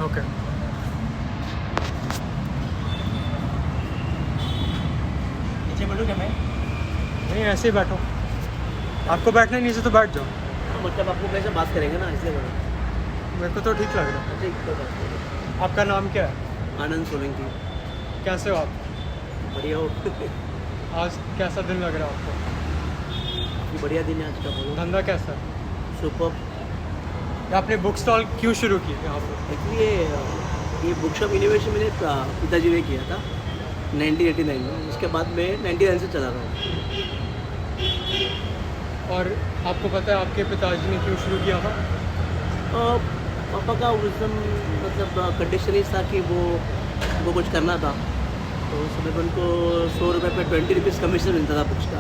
Okay. नीचे बैठो क्या मैं? नहीं, ऐसे ही बैठो। आपको बैठना है नीचे तो बैठ जाओ। मतलब आपको कैसे बात करेंगे ना, इसलिए बैठो। मेरे को तो ठीक लग रहा अच्छा, एक तो बात करो। है। आपका नाम क्या है? आनंद सोलंकी। कैसे हो आप? बढ़िया हो? आज कैसा दिन लग रहा है आपको? काफी बढ़िया दिन है आज का। बोलो। धंधा कैसा है? सुपर। आपने बुक स्टॉल क्यों शुरू की यहाँ पर? एक्चुअली ये बुक शॉप इनोवेशन मेरे पिताजी ने किया था 1989 में। उसके बाद मैं 99 से चला रहा हूँ। और आपको पता है आपके पिताजी ने क्यों शुरू किया था? पापा का उस दिन मतलब कंडीशन ही था कि वो कुछ करना था, तो उस समय पर उनको 100 रुपये पे 20 रुपीज़ कमीशन मिलता था बुक्स का।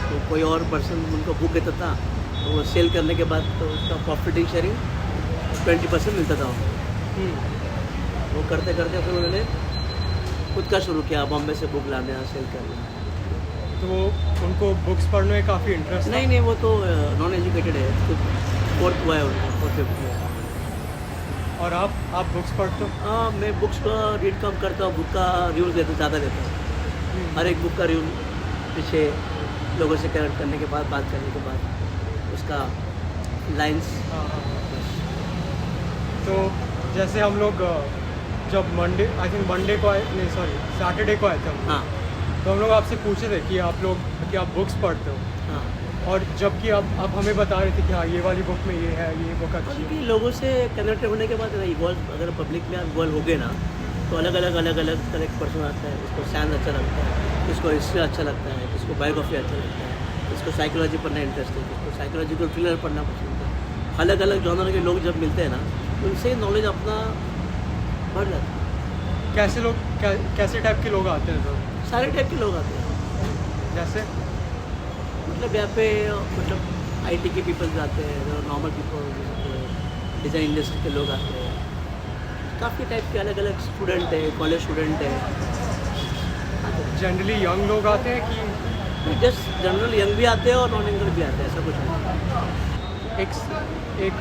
तो कोई और पर्सन उनको बुक देता था, तो वो सेल करने के बाद तो उसका प्रॉफिटिंग शेयरिंग 20% मिलता था। वो करते करते फिर उन्होंने खुद का शुरू किया, बॉम्बे से बुक लाना, सेल करना। तो उनको बुक्स पढ़ने में काफ़ी इंटरेस्ट था। नहीं, वो तो नॉन एजुकेटेड है, खुद फोर्थ हुआ है उनका, फोर्थ फिफ्थ हुआ है। और आप बुक्स पढ़ते हो? हाँ, मैं बुक्स का रीड कम करता हूँ, बुक का रिव्यूज़ देता ज़्यादा देता हूँ। हर एक बुक का रिव्यू पीछे लोगों से कनेक्ट करने के बाद, बात करने के बाद उसका लाइंस। हाँ हाँ हाँ। तो जैसे हम लोग जब मंडे, आई थिंक मंडे को आए, नहीं सॉरी सैटरडे को आए थे हम, हाँ तो हम लोग आपसे पूछे थे कि आप बुक्स पढ़ते हो, हाँ। और जबकि आप हमें बता रहे थे कि हाँ ये वाली बुक में ये है, ये बुक अच्छी क्योंकि है। लोगों से कनेक्ट होने के बाद इवॉल्व, अगर पब्लिक में इवॉल्व हो गए ना, तो अलग अलग पर्सन आता है। इसको साइंस अच्छा लगता है, किसको हिस्ट्री अच्छा लगता है, किसको बायोग्राफी अच्छा लगता है, किसको साइकोलॉजी पढ़ना इंटरेस्ट है, किसको साइकोलॉजिकल थ्रिलर पढ़ना पसंद है। अलग अलग जॉनर के लोग जब मिलते हैं ना, उनसे नॉलेज अपना बढ़ जाता है। कैसे टाइप के लोग आते हैं? तो सारे टाइप के लोग आते हैं। जैसे मतलब यहाँ पे मतलब आईटी के पीपल्स आते हैं, नॉर्मल पीपल, डिज़ाइन इंडस्ट्री के लोग आते हैं। काफ़ी टाइप के अलग अलग स्टूडेंट है, कॉलेज स्टूडेंट है। जनरली यंग लोग आते हैं कि जस्ट जनरल यंग भी आते हैं और नॉन यंग भी आते हैं, ऐसा कुछ नहीं। एक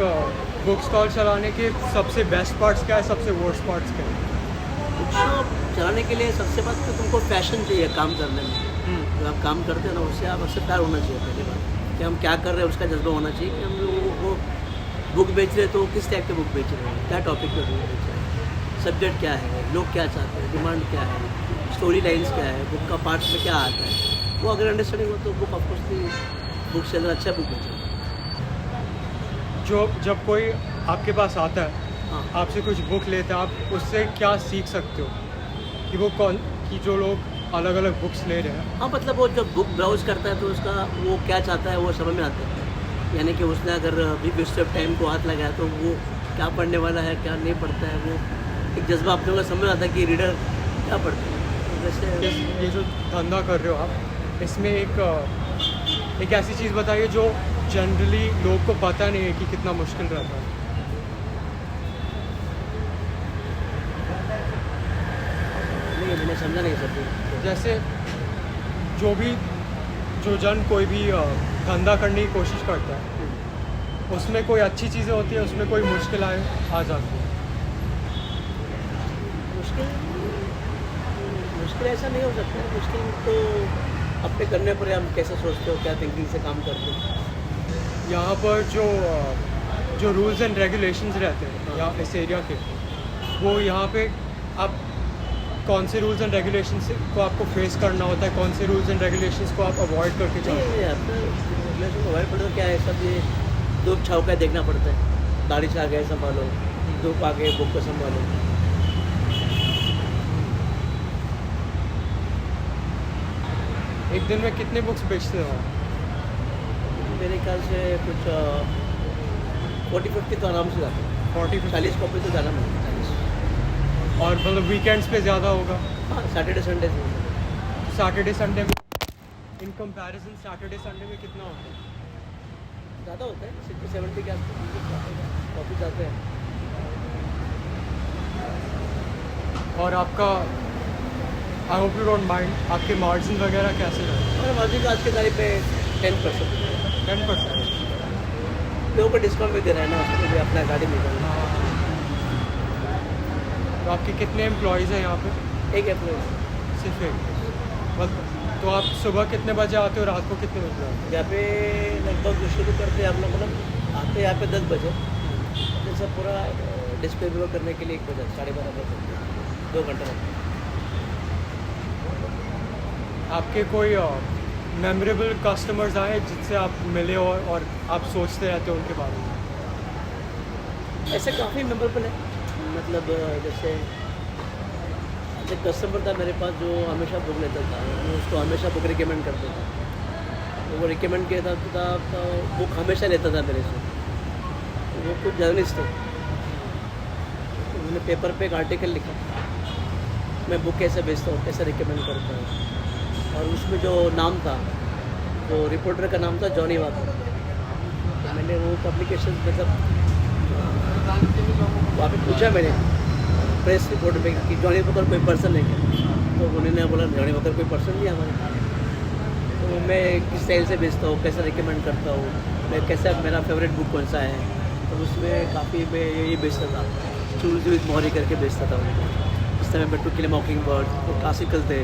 बुक स्टॉल चलाने के सबसे बेस्ट पार्ट्स क्या है, सबसे वर्स्ट पार्ट्स क्या है? बुक शॉप चलाने के लिए सबसे बात तो तुमको पैशन चाहिए काम करने में। जो आप काम करते हैं ना, उससे आप उससे प्यार होना चाहिए। पहली बात कि हम क्या कर रहे हैं उसका जज्बा होना चाहिए कि हम लोगों को बुक बेच रहे हैं तो किस टाइप के बुक बेच रहे हैं, क्या टॉपिक पे बुक बेच रहे हैं, सब्जेक्ट क्या है, लोग क्या चाहते हैं, डिमांड क्या है, स्टोरी लाइन्स क्या है, बुक का पार्ट्स में क्या आता है। वो अगर अंडरस्टैंडिंग हो तो बुक ऑफकोर्सली बुक सेलर अच्छा बुक बेचेगा। जब कोई आपके पास आता है, हाँ। आपसे कुछ बुक लेता है, आप उससे क्या सीख सकते हो कि जो लोग अलग अलग बुक्स ले रहे हैं? हाँ, मतलब वो जब बुक ब्राउज करता है तो उसका वो क्या चाहता है वो समझ में आता है। यानी कि उसने अगर बिग वेस्ट ऑफ टाइम को हाथ लगाया तो वो क्या पढ़ने वाला है, क्या नहीं पढ़ता है, वो एक जज्बा अपने को समझ आता है कि रीडर क्या पढ़ता है। तो जैसे ये जो धंधा कर रहे हो आप, इसमें एक ऐसी चीज़ बताइए जो जनरली लोग को पता नहीं है कि कितना मुश्किल रहता है। नहीं, मैंने समझा नहीं सब। जैसे जो जन कोई भी धंधा करने की कोशिश करता है, उसमें कोई अच्छी चीज़ें होती है, उसमें कोई मुश्किल आ जाती है। मुश्किल ऐसा नहीं हो सकता है। मुश्किल तो अपने करने पर हम कैसे सोचते हो, क्या थिंकिंग से काम करते हो। यहाँ पर जो रूल्स एंड रेगुलेशंस रहते हैं यहाँ इस एरिया के, वो यहाँ पे आप कौन से रूल्स एंड रेगुलेशंस को आपको फेस करना होता है, कौन से रूल्स एंड रेगुलेशंस को आप अवॉइड करके चलते हैं? रेगुलेशन को अवॉइड करना क्या है, सब ये धूप छाव का देखना पड़ता है। बारिश आ गए संभालो, धूप आ गए बुक को संभालो। एक दिन में कितने बुक्स बेचते हो? मेरे ख्याल से कुछ 40-50 तो आराम से जाते हैं। 40 कॉपी तो ज़्यादा मिलती है, 40। और मतलब वीकेंड्स पे ज़्यादा होगा? हाँ, सैटरडे संडे से सैटरडे संडे में इन कंपैरिजन सैटरडे संडे में कितना होता है? ज़्यादा होता है, 60-70 के आसपास कॉपी जाते हैं। और आपका, I hope you don't mind, आपके मार्जिन वगैरह कैसे रहते हैं? और मार्जिन का आज के तारीख पे 10%। 10%? लोगों को डिस्काउंट भी दे रहा है ना, उसको भी अपना गाड़ी मिल रहा है। तो आपके कितने एम्प्लॉयज़ हैं यहाँ पे? एक एम्प्लॉय। सिर्फ एक। बस। तो आप सुबह कितने बजे आते हो, रात को कितने बजे आते यहाँ पे लगभग शुरू करते हैं हम लोग, मतलब आते यहाँ पे 10 बजे, जैसा पूरा डिस्प्ले भी करने के लिए 1 बजे 12:30 बजे 2 घंटे लगते हैं। हो? आपके कोई मेमोरेबल कस्टमर्स आए जिससे आप मिले हो और आप सोचते रहते हो उनके बारे में? ऐसे काफ़ी मेमोरेबल है, मतलब जैसे एक कस्टमर था मेरे पास जो हमेशा बुक लेता था, मैं उसको हमेशा बुक रिकमेंड करता था, तो वो रिकमेंड किया था तो बुक हमेशा लेता था मेरे से। तो वो कुछ जर्नलिस्ट थे, तो उन्होंने पेपर पे एक आर्टिकल लिखा, मैं बुक कैसे बेचता हूँ, कैसे रिकमेंड करता हूँ, और उसमें जो नाम था, वो रिपोर्टर का नाम था जॉनी वॉकर। तो मैंने वो पब्लिकेशन मतलब वहाँ पे पूछा मैंने प्रेस रिपोर्ट में कि जॉनी वॉकर कोई पर्सन है क्या, तो उन्होंने बोला जॉनी वॉकर कोई पर्सन नहीं है हमारे। तो मैं किस स्टाइल से बेचता हूँ, कैसे रिकमेंड करता हूँ, मैं कैसा, मेरा फेवरेट बुक कौन सा है, तो उसमें काफ़ी मैं यही बेचता था, चूज विद मोहरी करके बेचता था उनको। उस समय मैं टू किल मॉकिंग बर्ड, वो क्लासिकल थे,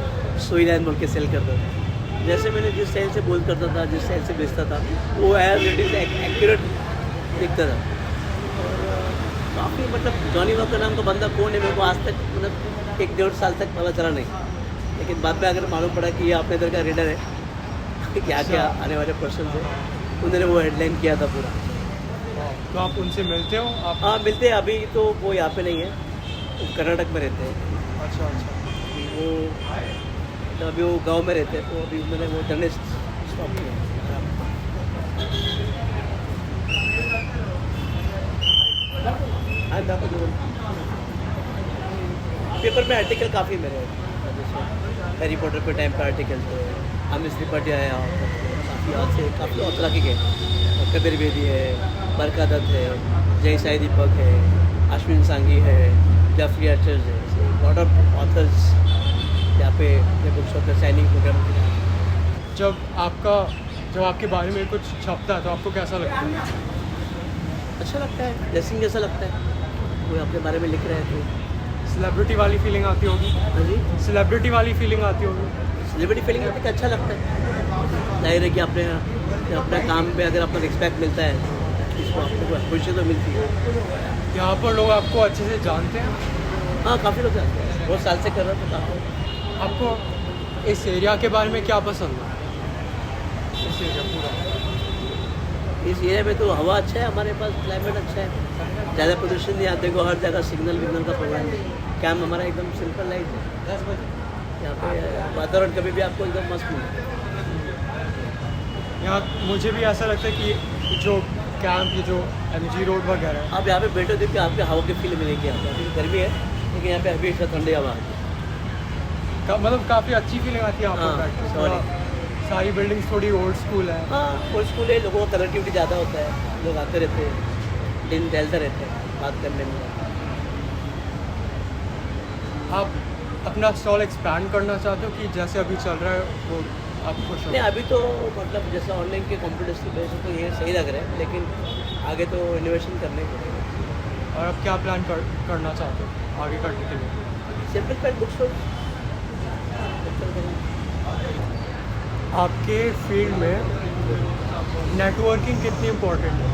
सोई लाइन बोल के सेल करता था। जैसे मैंने जिस स्टाइल से बोल करता था, जिस स्टाइल से बेचता था, वो एज इट इज़ एक्यूरेट दिखता था। काफ़ी मतलब जॉनी वॉकर नाम का बंदा कौन है मेरे को आज तक मतलब 1-1.5 साल तक पता चला नहीं, लेकिन बाद में अगर मालूम पड़ा कि ये अपने इधर का रीडर है क्या क्या आने वाले पर्सन थे, उन्होंने वो हेडलाइन किया था पूरा। तो आप उनसे मिलते हो आप? हाँ मिलते हैं, अभी तो वो यहाँ पे नहीं है, वो कर्नाटक में रहते हैं। अच्छा अच्छा। वो तो अभी वो गांव में रहते हैं, तो अभी मैंने वो जर्नलिस्ट स्टॉप किया। पेपर में आर्टिकल काफ़ी मेरे, जैसे हैरी पॉटर पे टाइम पे आर्टिकल थे, अमित त्रिपाठी आया, काफ़ी याद से काफ़ी और तरह के गए, कबीर बेदी है, बरका दत्त है, जय साई दीपक है, अश्विन सांगी है, जफरी आर्चर्स है, लॉट ऑफ ऑथर्स यहाँ पे बुक शॉप में साइनिंग प्रोग्राम किया। जब आपके बारे में कुछ छपता है तो आपको कैसा लगता है? अच्छा लगता है, ड्रेसिंग जैसा लगता है, कोई अपने बारे में लिख रहा है तो। सेलिब्रिटी वाली फीलिंग आती होगी? हाँ जी, सेलिब्रिटी वाली फीलिंग आती होगी? सेलिब्रिटी फीलिंग आती है कि अच्छा लगता है, जाहिर है कि अपने काम पे अगर आपको रिस्पेक्ट मिलता है, इसको आपको कोई खुशी तो मिलती है। यहाँ पर लोग आपको अच्छे से जानते हैं? हाँ काफ़ी लोग जानते हैं, बहुत साल से कर रहा था काफ़ी। आपको इस एरिया के बारे में क्या पसंद है? इस एरिया पूरा, इस एरिया में तो हवा अच्छा है, हमारे पास क्लाइमेट अच्छा है, ज़्यादा प्रदूषण नहीं आते को, हर जगह सिग्नल विग्नल का प्रोग्राम है, कैम्प हमारा एकदम सिंपल लाइफ है। यहाँ पे वातावरण कभी भी आपको एकदम मस्त मिलता है। यहाँ मुझे भी ऐसा लगता है कि जो कैंप, ये जो MG रोड वगैरह है, आप यहाँ पे बैठो देखिए, आपके हवा की फील मिलेगी। यहाँ पे अभी गर्मी है, लेकिन यहाँ पे अभी अच्छा ठंडी हवा है। मतलब काफ़ी अच्छी फीलिंग आती है यहाँ पर बैठ के। सॉरी, सारी बिल्डिंग्स थोड़ी ओल्ड स्कूल है। हाँ ओल्ड स्कूल है, लोगों का कनेक्टिविटी ज़्यादा होता है, लोग आते रहते हैं, दिन टहलते रहते हैं बात करने में। आप अपना स्टॉल एक्सपैंड करना चाहते हो कि जैसे अभी चल रहा है वो आप खुश हो? नहीं अभी तो मतलब जैसा ऑनलाइन के कॉम्पिटिशन की वजह से तो ये सही लग रहा है, लेकिन आगे तो इनोवेशन करने के लिए। और अब क्या प्लान करना चाहते हो आगे करने के लिए? Simple pack book store. आपके फील्ड में नेटवर्किंग कितनी इम्पोर्टेंट है,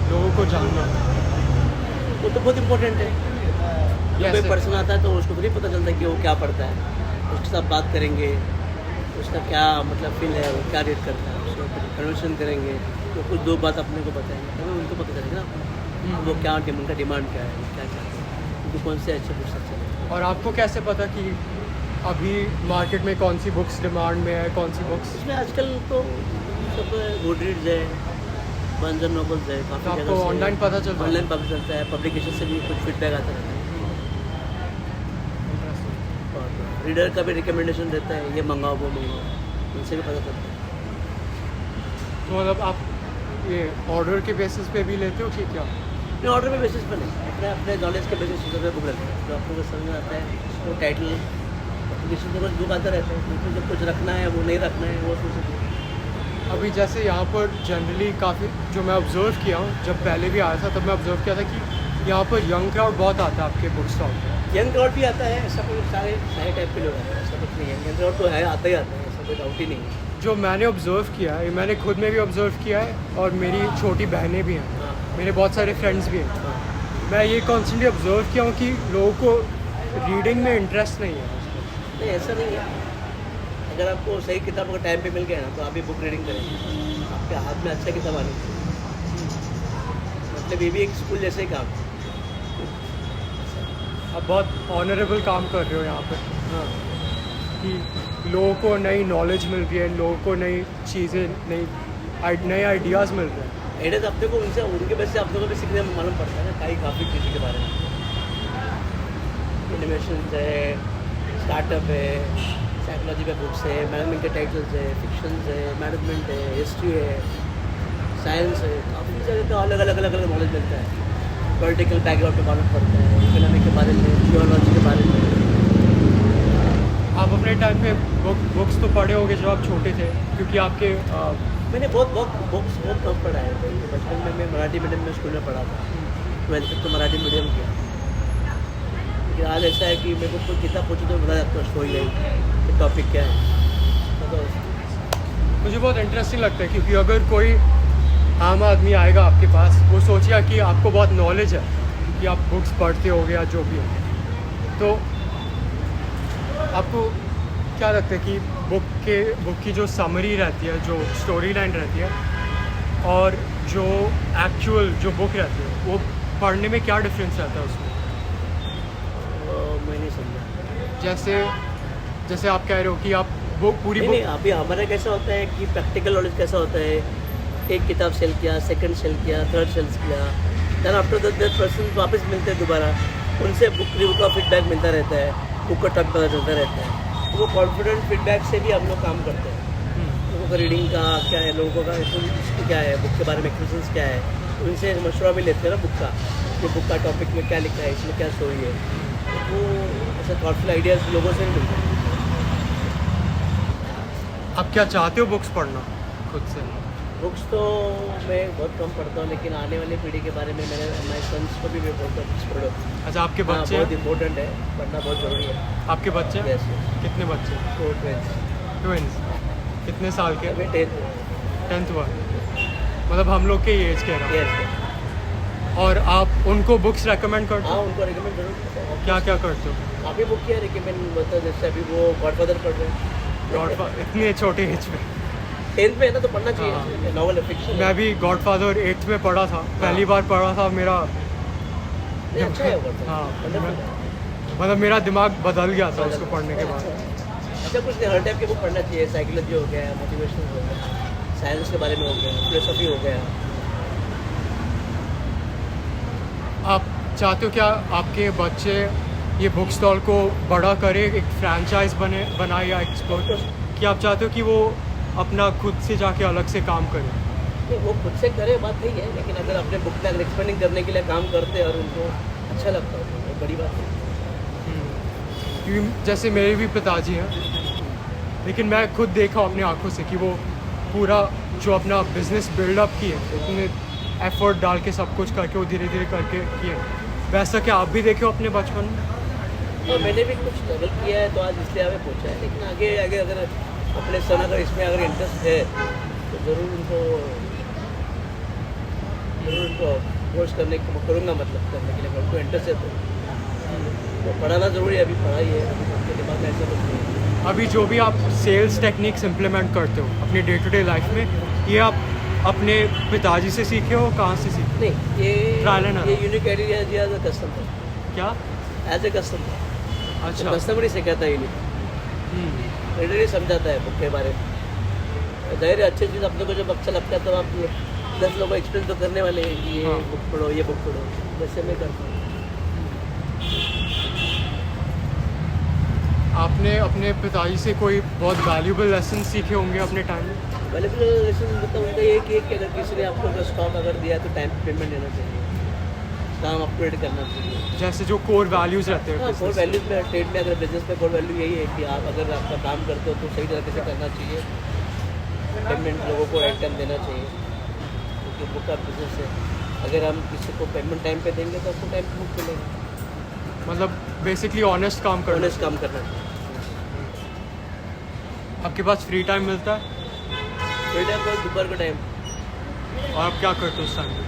लोगों को जानना? वो तो बहुत इम्पोर्टेंट है। जो कोई पर्सन आता है तो उसको नहीं पता चलता कि वो क्या पढ़ता है, उसके साथ बात करेंगे, उसका क्या मतलब फील है, वो क्या रेट करता है, उसको कन्वर्सेशन करेंगे, तो कुछ दो बात अपने को बताएंगे, तभी उनको पता चलेगा ना वो क्या उनका डिमांड क्या है, क्या चाहते हैं, उनको कौन से अच्छे बुक्स अच्छे हैं। और आपको कैसे पता कि अभी मार्केट में कौन सी बुक्स डिमांड में है, कौन सी बुक्स? इसमें आजकल तो सब गुडरीड्स है, बर्न्स एंड नोबल्स है, काफ़ी आपको जगह से ऑनलाइन पता चलता है? ऑनलाइन पता चलता है, पब्लिकेशन से भी कुछ फीडबैक आता रहता है, और रीडर का भी रिकमेंडेशन रहता है, ये मंगाओ वो मंगाओ, उनसे भी पता चलता है। तो मतलब आप ये ऑर्डर के बेसिस पे भी लेते हो कि क्या? नहीं ऑर्डर पे बेसिस पर नहीं, अपने अपने नॉलेज के बेसिस पे बुक रखते हैं, जो आपको समझ में आता है वो टाइटल पब्लिकेशन से कुछ बुक आता रहता है, उसमें जब कुछ रखना है वो नहीं रखना है वो सोच सकते हैं। अभी जैसे यहाँ पर जनरली काफ़ी जो मैं ऑब्ज़र्व किया हूँ, जब पहले भी आया था तब मैं ऑब्ज़र्व किया था कि यहाँ पर यंग क्राउड बहुत आता है आपके बुक स्टॉल पर। यंग क्राउड भी आता है, ऐसा कोई सारे सारे टाइप के लोग आते हैं, ऐसा कुछ नहीं है। यंग क्राउड तो है, आता ही आता है, ऐसा कोई डाउट ही नहीं है। जो मैंने ऑब्ज़र्व किया है, मैंने खुद में भी ऑब्ज़र्व किया है और मेरी छोटी बहनें भी हैं, हाँ मेरे बहुत सारे फ्रेंड्स भी हैं। हाँ। मैं ये कॉन्स्टेंटली ऑब्ज़र्व किया हूँ कि लोगों को रीडिंग में इंटरेस्ट नहीं है। नहीं, ऐसा नहीं है। अगर आपको सही किताब अगर टाइम पे मिल गया ना, तो आप भी बुक रीडिंग करें, आपके हाथ में अच्छा किताब आनी चाहिए। मतलब ये भी एक स्कूल जैसे ही काम। आप बहुत ऑनरेबल काम कर रहे हो यहाँ पे हाँ कि लोगों को नई नॉलेज मिल रही है, लोगों को नई चीज़ें, नए आइडियाज़ मिल रहे हैं। एडेस अपने को उनसे, उनके वजह से आप लोगों को भी सीखने में मालूम पड़ता है ना, काफ़ी चीज़ों के बारे में। इनोवेशन है, स्टार्टअप है, साइकोलॉजी पे बुक्स है, मैनेजमेंट के टाइटल्स है, फिक्शन है, मैनेजमेंट है, हिस्ट्री है, साइंस है, काफ़ी जगह का अलग अलग नॉलेज मिलता है। पॉलिटिकल बैकग्राउंड पे मालूम पड़ता है, इकोनॉमी के बारे में, जियोलॉजी के बारे में। आप अपने टाइम पे बुक्स तो पढ़े होंगे जब आप छोटे थे, क्योंकि आपके मैंने बहुत बुक्स बहुत कम पढ़ा है। बचपन में मैं मराठी मीडियम में स्कूल में पढ़ा था, 12th तक तो मराठी मीडियम किया। लेकिन आज ऐसा है कि मेरे को कोई किताब पूछो तो बता सकता हूँ स्टोरी लाइन कि टॉपिक क्या है। तो मुझे बहुत इंटरेस्टिंग लगता है, क्योंकि अगर कोई आम आदमी आएगा आपके पास, वो सोचिएगा कि आपको बहुत नॉलेज है कि आप बुक्स पढ़ते होगे या जो भी हो, तो आपको क्या लगता है कि बुक की जो समरी रहती है, जो स्टोरी लाइन रहती है, और जो एक्चुअल जो बुक रहती है, वो पढ़ने में क्या डिफरेंस रहता है उसमें? मैं नहीं समझा। जैसे आप कह रहे हो कि आप बुक पूरी नहीं, बुक नहीं, अभी हमारा कैसा होता है कि प्रैक्टिकल नॉलेज कैसा होता है, एक किताब सेल किया, सेकंड सेल किया, थर्ड सेल किया, देन आफ्टर दैट पर्सन वापस मिलते हैं दोबारा, उनसे बुक रिव्यू का फीडबैक मिलता रहता है, बुक का टॉपिक पता चलता रहता है। तो वो कॉन्फिडेंट फीडबैक से भी हम लोग काम करते हैं। लोगों का रीडिंग का क्या है, लोगों का एक्सपीरियंस क्या है, बुक के बारे में एक्सपीरियंस क्या है, उनसे मशवरा भी लेते हैं ना बुक का, कि बुक का टॉपिक में क्या लिखा है, इसमें क्या स्टोरी है। तो वो ऐसा थॉटफुल आइडियाज़ लोगों से नहीं मिलते। आप क्या चाहते हो बुक्स पढ़ना खुद से? बुक्स तो मैं बहुत कम पढ़ता हूँ, लेकिन आने वाली पीढ़ी के बारे में मैंने हमारे सन्स को भी मैं बोलता हूँ बुक्स पढ़ो। अच्छा, आपके हाँ, बच्चे बहुत हैं? इंपॉर्टेंट है, पढ़ना बहुत ज़रूरी है। आपके बच्चे हैं? यस, कितने बच्चे? तो ट्विंस? कितने साल के? अभी 10th हुआ, मतलब हम लोग के एज के ना। यस। और आप उनको बुक्स रेकमेंड करते हाँ, हो? उनको रिकमेंड जरूर करता हूँ। क्या क्या करते हो? काफ़ी बुक किया रिकमेंड, मतलब जैसे अभी वो गॉडफादर पढ़ रहे हैं। इतने छोटे एज में? 10th में है ना, तो पढ़ना हाँ। चाहिए, नॉवल है, फिक्शन है। मैं भी गॉडफादर 8th में पढ़ा था, पहली बार पढ़ा था। मेरा नहीं, अच्छा है वो। हाँ, Wonderful है। मतलब मेरा दिमाग बदल गया था उसको पढ़ने के बाद। अच्छा, कुछ नहीं, हर टाइप के बुक पढ़ना चाहिए। साइकोलॉजी हो गया, मोटिवेशन हो गया, साइंस के बारे में हो गया, फिलोसफी हो गया। आप चाहते हो क्या आपके बच्चे ये बुक स्टॉल को बड़ा करे, एक फ्रैंचाइज बनाए या एक्सप्लोर, कि आप चाहते हो कि वो अपना खुद से जाके अलग से काम करे? नहीं, वो खुद से करे बात नहीं है, लेकिन अगर अपने बुक में एक्सपेंडिंग करने के लिए काम करते हैं और उनको अच्छा लगता है तो वो बड़ी बात है। क्योंकि जैसे मेरे भी पिताजी हैं, लेकिन मैं खुद देखा हूँ अपनी आंखों से कि वो पूरा जो अपना बिजनेस बिल्डअप किए, उतने एफर्ट डाल के सब कुछ करके वो धीरे धीरे करके किए। वैसा क्या आप भी देखे हो अपने बचपन में? तो मैंने भी कुछ स्ट्रगल किया है, तो आज इसलिए हमें पहुँचा है। लेकिन आगे आगे अगर अपने सन अगर इसमें अगर इंटरेस्ट है तो ज़रूर उनको कोर्स करने को करूँगा, मतलब करने के लिए उनको इंटरेस्ट है तो पढ़ाना ज़रूरी है। अभी पढ़ाई है, अभी सबके दिमाग में ऐसा कुछ नहीं है। अभी जो भी आप सेल्स टेक्निक्स इम्प्लीमेंट करते हो अपनी डे टू डे लाइफ में, ये आप अपने पिताजी से सीखे हो? कहाँ से सीखे? नहीं, Trial and error. ये यूनिक आइडिया दिया एज ए कस्टमर, क्या? As a customer. अच्छा। कस्टमर ही सिखाता है यूनिक, हम्म, ट्रेडर ही समझाता है बुक के बारे में। जाहिर है, अच्छी चीज़ अपने को जब अच्छा लगता है तो आप 10 लोगों को एक्सप्लेन तो करने वाले हैं कि ये हाँ। बुक पढ़ो, ये बुक पढ़ो, जैसे मैं करता हूँ। आपने अपने पिताजी से कोई बहुत वैल्यूबल लेसन सीखे होंगे अपने टाइम में? वैल्यूबल लेसन मतलब उनका ये कि अगर किसी ने आपको अगर स्टॉक अगर दिया है तो टाइम पे पेमेंट देना चाहिए, काम अपग्रेड करना चाहिए। जैसे जो कोर वैल्यूज़ रहते हैं हाँ, कोर business वैल्यूज में ट्रेड में अगर बिजनेस में कोर वैल्यू यही है कि आप अगर आपका काम करते हो तो सही तरीके से करना चाहिए, पेमेंट लोगों को राइट टाइम देना चाहिए, क्योंकि बुक का बिजनेस है। अगर हम किसी को पेमेंट टाइम पे देंगे तो आपको टाइम पे बुक मिलेगा। मतलब बेसिकली ऑनेस्ट काम करना ऑनेस्ट काम करना चाहिए। आपके पास फ्री टाइम मिलता है फ्री टाइम बस दोपहर का टाइम और आप क्या करते हो उस टाइम पे?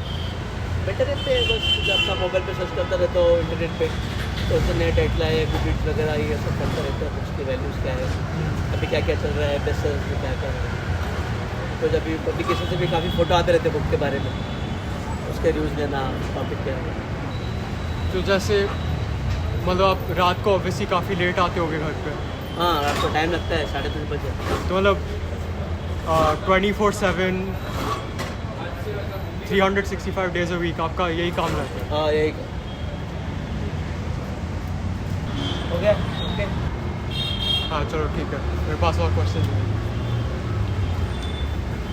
बेटर रहते हैं, बस जब अपना मोबाइल पे सर्च करता रहता हूँ इंटरनेट पे, तो उससे नए डेटला है गुडरीड्स वगैरह ये सब करता रहता है, उसकी वैल्यूज़ क्या है, अभी क्या क्या चल रहा है, बेस्ट सेलर्स में क्या क्या है। तो जब भी पब्लिकेशन से भी काफ़ी फ़ोटो आते रहते हैं बुक के बारे में, उसके रिव्यूज़ लेना, टॉपिक क्या है। तो जैसे मतलब आप रात को ऑब्वियसली काफ़ी लेट आते होगे घर पे, हाँ रात को टाइम लगता है 3:30 बजे। तो मतलब 24/7 365 डेज अ वीक आपका यही काम रहता है? हाँ यही हो गया। ओके हाँ चलो ठीक है, मेरे पास और क्वेश्चन नहीं।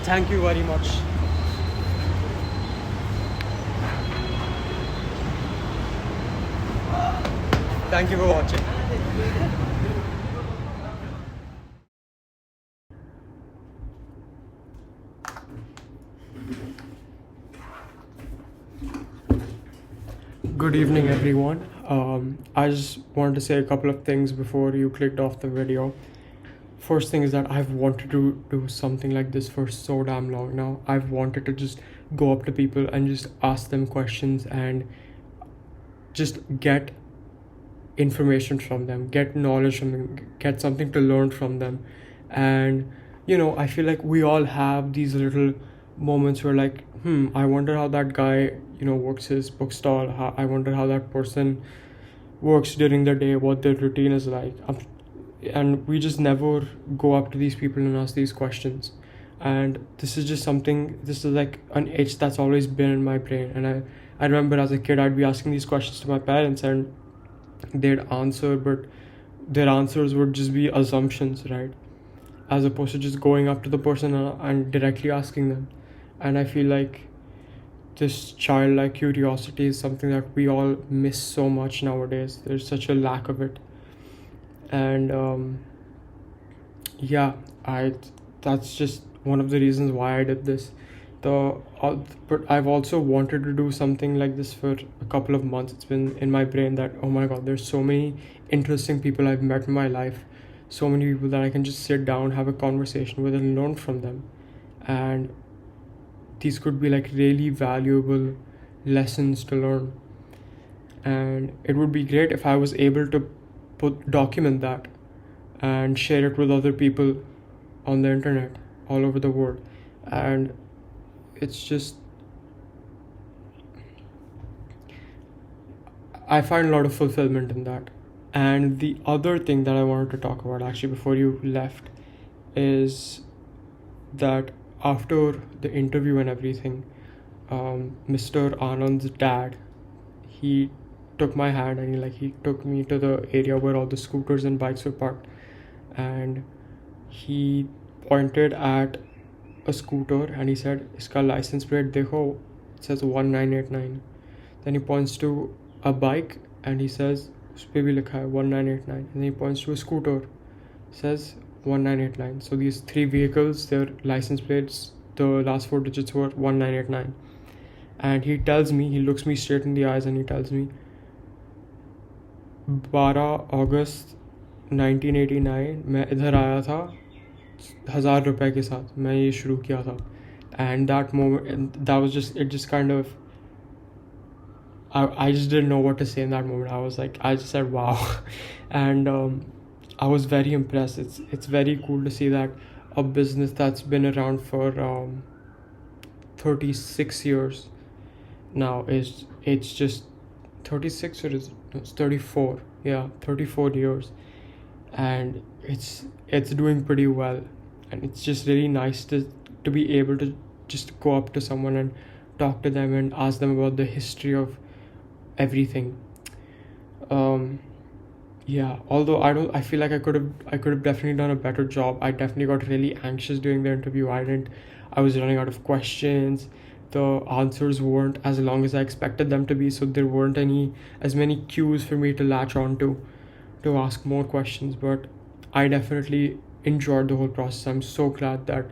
Thank you very much. Thank you for watching. Good evening, everyone. I just wanted to say a couple of things before you clicked off the video. First thing is that I've wanted to do something like this for so damn long now. I've wanted to just go up to people and just ask them questions and just get information from them, get knowledge from them, get something to learn from them. And you know, I feel like we all have these little moments where like, I wonder how that guy, you know, works his bookstall. I wonder how that person works during the day, what their routine is like. And we just never go up to these people and ask these questions. And this is just something, this is like an itch that's always been in my brain. And I remember as a kid, I'd be asking these questions to my parents and they'd answer, but their answers would just be assumptions, right? As opposed to just going up to the person and directly asking them. And I feel like this childlike curiosity is something that we all miss so much nowadays. There's such a lack of it. And yeah, that's just one of the reasons why I did this. But I've also wanted to do something like this for a couple of months. It's been in my brain that, oh my god, there's so many interesting people I've met in my life, so many people that I can just sit down, have a conversation with and learn from them. And these could be like really valuable lessons to learn. And it would be great if I was able to document that and share it with other people on the internet all over the world. And it's just, I find a lot of fulfillment in that. And the other thing that I wanted to talk about actually before you left is that after the interview and everything, Mr. Anand's dad, he took my hand and he took me to the area where all the scooters and bikes were parked, and he pointed at a scooter and he said, "Iska license plate dekho, it says 1989." Then he points to a bike and he says, "Uspe bhi likha hai 1989." And then he points to a scooter, says 1989. So these three vehicles, their license plates, the last four digits were 1989. And he tells me, he looks me straight in the eyes and he tells me, 12 अगस्त 1989 मैं इधर आया था 1000 रुपए के साथ, मैं ये शुरू किया था. And that moment, that was just, it just kind of, I just didn't know what to say in that moment. I was like, I just said wow. And I was very impressed. It's very cool to see that a business that's been around for 36 years now it's just 36, or is it's 34, yeah, 34 years, and it's doing pretty well. And it's just really nice to be able to just go up to someone and talk to them and ask them about the history of everything. Yeah, although I feel like I could have definitely done a better job. I definitely got really anxious during the interview. I was running out of questions. The answers weren't as long as I expected them to be, so there weren't as many cues for me to latch on to ask more questions. But I definitely enjoyed the whole process. I'm so glad that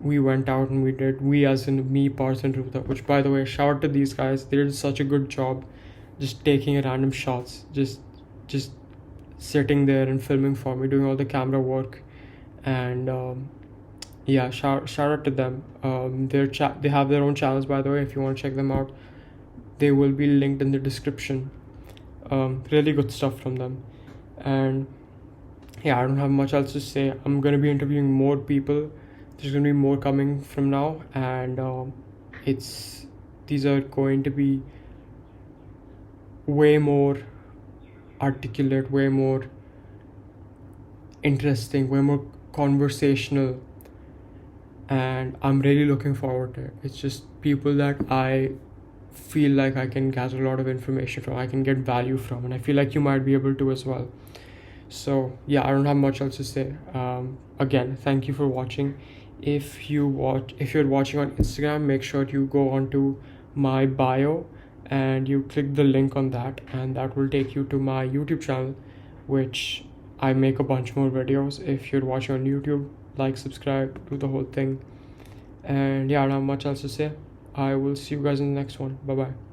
we went out and we as in me, Parth and Ruta, which by the way, shout out to these guys. They did such a good job. just taking random shots, just sitting there and filming for me, doing all the camera work. And yeah, shout out to them. They have their own channels, by the way. If you want to check them out, they will be linked in the description. Really good stuff from them. And yeah, I don't have much else to say. I'm gonna be interviewing more people. There's gonna be more coming from now, and these are going to be way more articulate, way more interesting, way more conversational, and I'm really looking forward to it. It's just people that I feel like I can gather a lot of information from, I can get value from, and I feel like you might be able to as well. So yeah, I don't have much else to say. Again, thank you for watching. If you're watching on Instagram, make sure you go onto my bio and you click the link on that, and that will take you to my YouTube channel, which I make a bunch more videos. If you're watching on YouTube, like, subscribe, do the whole thing. And yeah, I don't have much else to say. I will see you guys in the next one. Bye bye.